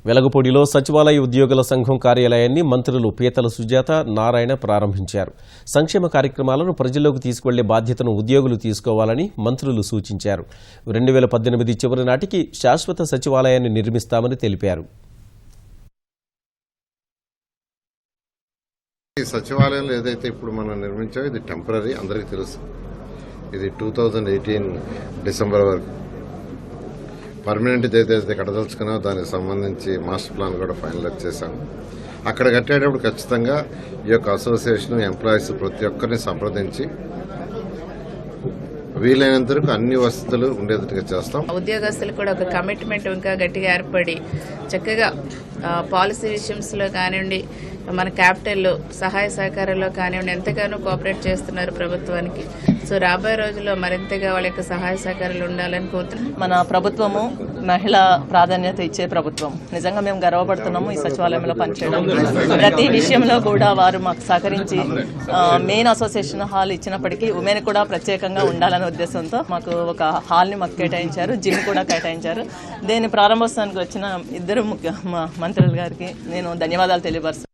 వెలగపూడిలో సచివాలయ ఉద్యోగుల సంఘం కార్యాలయాన్ని మంత్రులు పీతల సుజాత, నారాయణ ప్రారంభించారు. సంక్షేమ కార్యక్రమాలను ప్రజల్లోకి తీసుకువెళ్లే బాధ్యతను ఉద్యోగులు తీసుకోవాలని మంత్రులు సూచించారు. 2018 చివరి నాటికి శాశ్వత సచివాలయాన్ని నిర్మిస్తామని తెలిపారు. ఈ సచివాలయంలో ఏదైతే ఇప్పుడు మనం నిర్మించామో ఇది టెంపరీ, అందరికీ తెలుసు. ఇది 2018 డిసెంబర్ వరకు. పర్మనెంట్ ఏదైతే కట్టదలుచుకున్నా దానికి సంబంధించి మాస్టర్ ప్లాన్ కూడా ఫైనలైజ్ చేశాము. అక్కడ కట్టేటప్పుడు ఖచ్చితంగా ఈ యొక్క అసోసియేషన్ ఎంప్లాయీస్ ప్రతి ఒక్కరిని సంప్రదించి వీలైనంత వరకు అన్ని వసతులు ఉండేటట్టుగా చేస్తాం. ఉద్యోగస్తులు కూడా ఒక కమిట్మెంట్ ఇంకా గట్టిగా ఏర్పడి చక్కగా పాలసీ విషయంలో కానివ్వండి, మన క్యాపిటల్లో సహాయ సహకారాల్లో కానివ్వండి ఎంతగానో కోఆపరేట్ చేస్తున్నారు ప్రభుత్వానికి. సో రాబోయే రోజుల్లో మరింతగా వాళ్ళ యొక్క సహాయ సహకారాలు ఉండాలని కోరుతున్నాం. మన ప్రభుత్వము మహిళ ప్రాధాన్యత ఇచ్చే ప్రభుత్వం. నిజంగా మేము గర్వపడుతున్నాము ఈ సచివాలయంలో పనిచేయడం. ప్రతి విషయంలో కూడా వారు మాకు సహకరించి మెయిన్ అసోసియేషన్ హాల్ ఇచ్చినప్పటికీ ఉమెన్ కూడా ప్రత్యేకంగా ఉండాలనే ఉద్దేశంతో మాకు ఒక హాల్ని మాకు కేటాయించారు, జిమ్ కూడా కేటాయించారు. దీని ప్రారంభోత్సవానికి వచ్చిన ఇద్దరు మంత్రులు గారికి నేను ధన్యవాదాలు తెలియపరుస్తున్నాను.